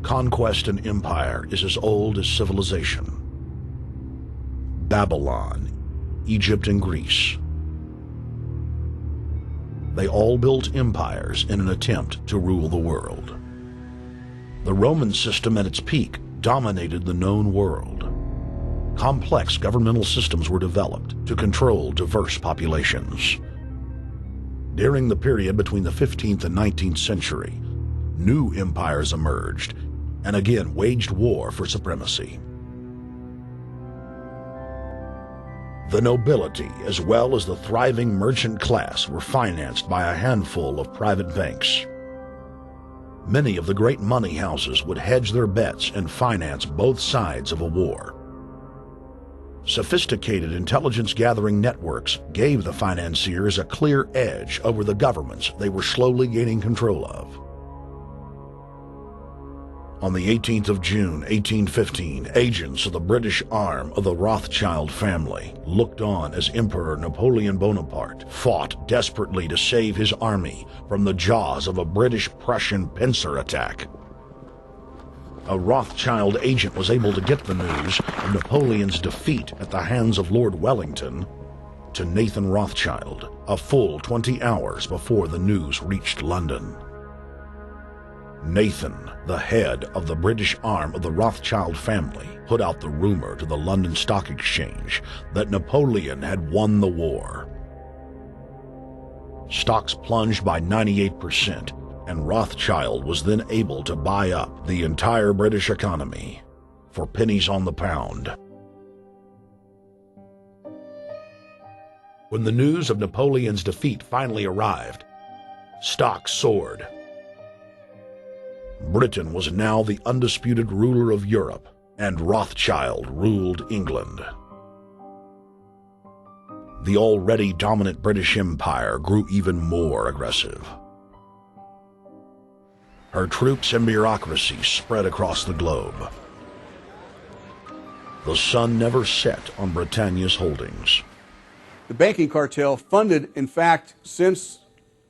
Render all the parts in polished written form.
Conquest and empire is as old as civilization. Babylon, Egypt, and Greece. They all built empires in an attempt to rule the world. The Roman system at its peak dominated the known world. Complex governmental systems were developed to control diverse populations. During the period between the 15th and 19th century, new empires emerged and again waged war for supremacy. The nobility, as well as the thriving merchant class, were financed by a handful of private banks. Many of the great money houses would hedge their bets and finance both sides of a war. Sophisticated intelligence-gathering networks gave the financiers a clear edge over the governments they were slowly gaining control of. On the 18th of June, 1815, agents of the British arm of the Rothschild family looked on as Emperor Napoleon Bonaparte fought desperately to save his army from the jaws of a British-Prussian pincer attack. A Rothschild agent was able to get the news of Napoleon's defeat at the hands of Lord Wellington to Nathan Rothschild a full 20 hours before the news reached London. Nathan, the head of the British arm of the Rothschild family, put out the rumor to the London Stock Exchange that Napoleon had won the war. Stocks plunged by 98%, and Rothschild was then able to buy up the entire British economy for pennies on the pound. When the news of Napoleon's defeat finally arrived, stocks soared. Britain was now the undisputed ruler of Europe, and Rothschild ruled England. The already dominant British Empire grew even more aggressive. Her troops and bureaucracy spread across the globe. The sun never set on Britannia's holdings. The banking cartel funded, in fact, since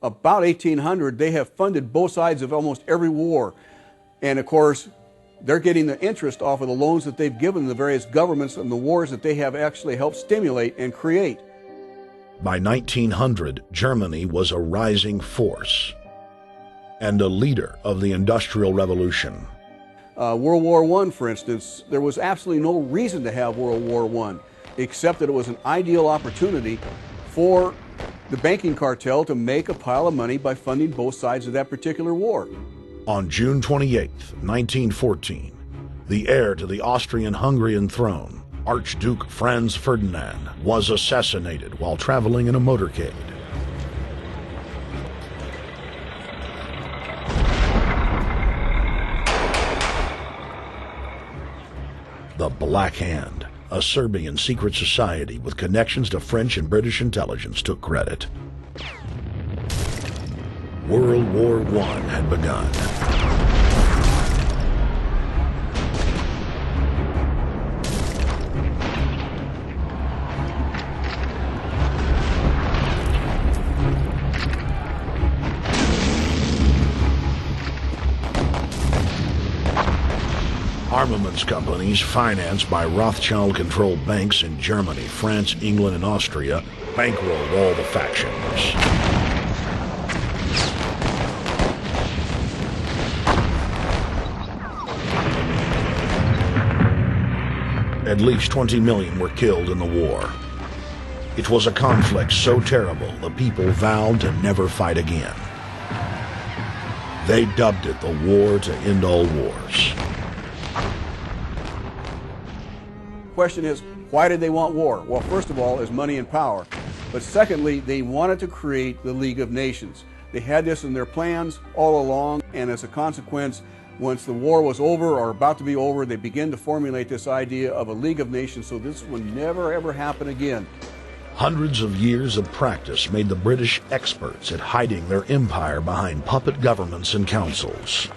about 1800, they have funded both sides of almost every war. And of course, they're getting the interest off of the loans that they've given the various governments and the wars that they have actually helped stimulate and create. By 1900, Germany was a rising force and a leader of the Industrial Revolution. World War I, for instance, there was absolutely no reason to have World War I, except that it was an ideal opportunity for the banking cartel to make a pile of money by funding both sides of that particular war. On June 28, 1914, the heir to the Austrian-Hungarian throne, Archduke Franz Ferdinand, was assassinated while traveling in a motorcade. The Black Hand, a Serbian secret society with connections to French and British intelligence, took credit. World War I had begun. Armaments companies financed by Rothschild-controlled banks in Germany, France, England, and Austria bankrolled all the factions. At least 20 million were killed in the war. It was a conflict so terrible the people vowed to never fight again. They dubbed it the War to End All Wars. Question is, why did they want war? Well, first of all, is money and power. But secondly, they wanted to create the League of Nations. They had this in their plans all along, and as a consequence, once the war was over or about to be over, they began to formulate this idea of a League of Nations so this would never ever happen again. Hundreds of years of practice made the British experts at hiding their empire behind puppet governments and councils.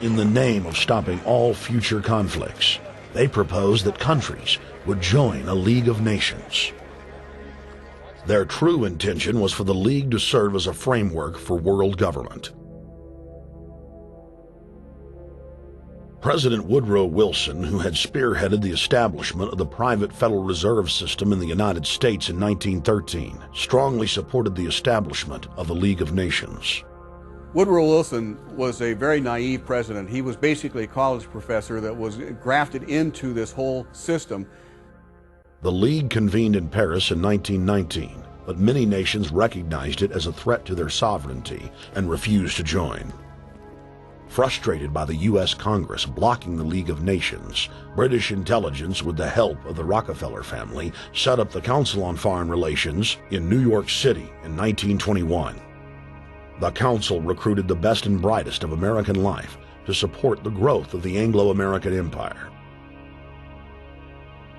In the name of stopping all future conflicts, they proposed that countries would join a League of Nations. Their true intention was for the League to serve as a framework for world government. President Woodrow Wilson, who had spearheaded the establishment of the private Federal Reserve System in the United States in 1913, strongly supported the establishment of the League of Nations. Woodrow Wilson was a very naive president. He was basically a college professor that was grafted into this whole system. The League convened in Paris in 1919, but many nations recognized it as a threat to their sovereignty and refused to join. Frustrated by the U.S. Congress blocking the League of Nations, British intelligence, with the help of the Rockefeller family, set up the Council on Foreign Relations in New York City in 1921. The Council recruited the best and brightest of American life to support the growth of the Anglo-American Empire.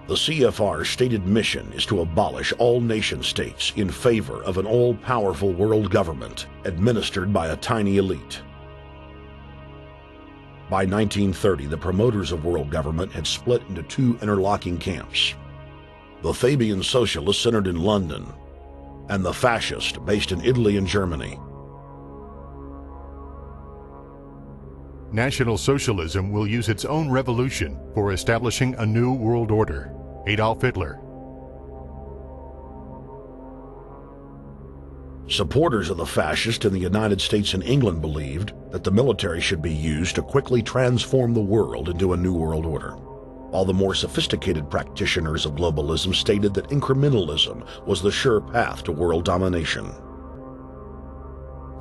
The CFR's stated mission is to abolish all nation-states in favor of an all-powerful world government administered by a tiny elite. By 1930, the promoters of world government had split into two interlocking camps: the Fabian Socialists centered in London, and the Fascist based in Italy and Germany. National Socialism will use its own revolution for establishing a new world order. Adolf Hitler. Supporters of the fascists in the United States and England believed that the military should be used to quickly transform the world into a new world order, while the more sophisticated practitioners of globalism stated that incrementalism was the sure path to world domination.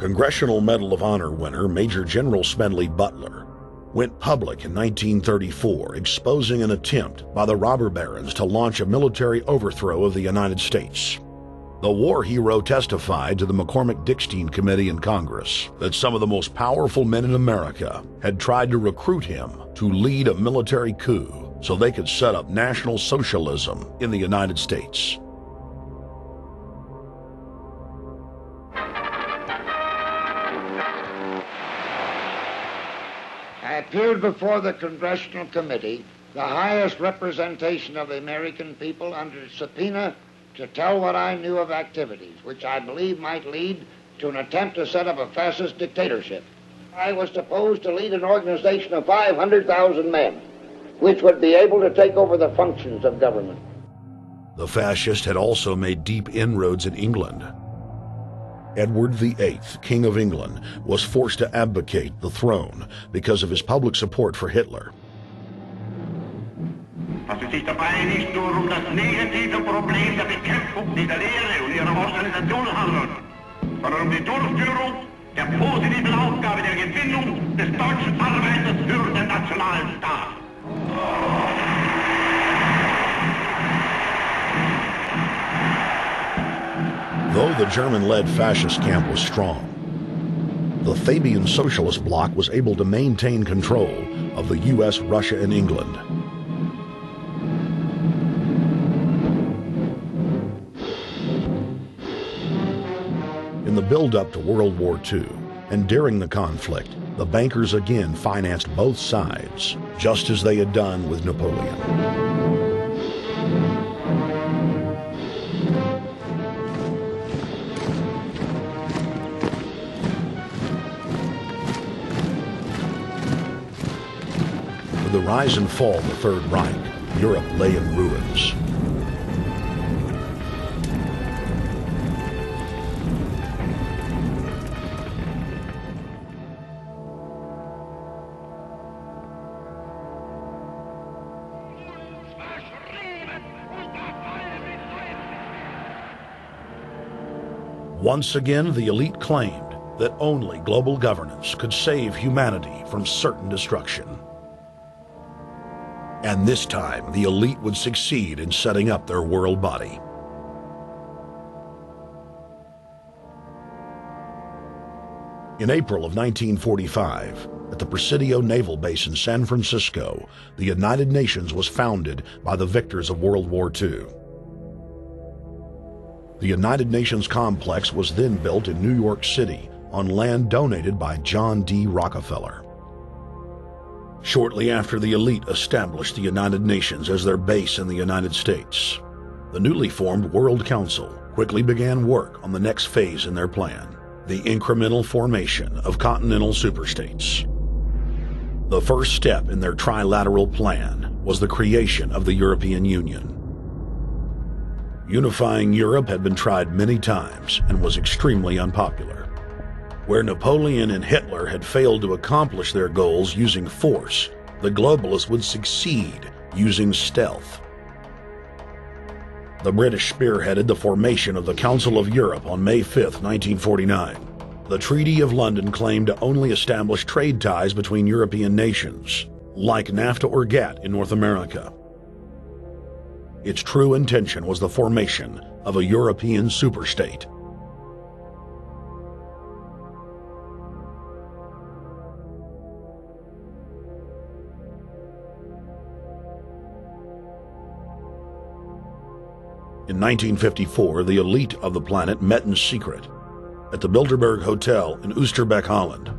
Congressional Medal of Honor winner Major General Smedley Butler went public in 1934, exposing an attempt by the robber barons to launch a military overthrow of the United States. The war hero testified to the McCormick-Dickstein Committee in Congress that some of the most powerful men in America had tried to recruit him to lead a military coup so they could set up National Socialism in the United States. I appeared before the Congressional Committee, the highest representation of the American people, under subpoena to tell what I knew of activities which I believe might lead to an attempt to set up a fascist dictatorship. I was supposed to lead an organization of 500,000 men, which would be able to take over the functions of government. The fascists had also made deep inroads in England. Edward VIII, King of England, was forced to abdicate the throne because of his public support for Hitler. Was u zich daarbij niet door om dat negatieve probleem der Bekämpfung dieser Lehre und ihrer Organisation handelt, sondern um die Durchführung der positiven Aufgabe der Gewinnung des deutschen Arbeiters für den nationalen Staat. Though the German-led fascist camp was strong, the Fabian Socialist bloc was able to maintain control of the U.S., Russia, and England. In the build-up to World War II, and during the conflict, the bankers again financed both sides, just as they had done with Napoleon. With the rise and fall of the Third Reich, Europe lay in ruins. Once again, the elite claimed that only global governance could save humanity from certain destruction. And this time, the elite would succeed in setting up their world body. In April of 1945, at the Presidio Naval Base in San Francisco, the United Nations was founded by the victors of World War II. The United Nations complex was then built in New York City on land donated by John D. Rockefeller. Shortly after the elite established the United Nations as their base in the United States, the newly formed World Council quickly began work on the next phase in their plan, the incremental formation of continental superstates. The first step in their trilateral plan was the creation of the European Union. Unifying Europe had been tried many times and was extremely unpopular. Where Napoleon and Hitler had failed to accomplish their goals using force, the globalists would succeed using stealth. The British spearheaded the formation of the Council of Europe on May 5, 1949. The Treaty of London claimed to only establish trade ties between European nations, like NAFTA or GATT in North America. Its true intention was the formation of a European superstate. In 1954, the elite of the planet met in secret at the Bilderberg Hotel in Oosterbeek, Holland.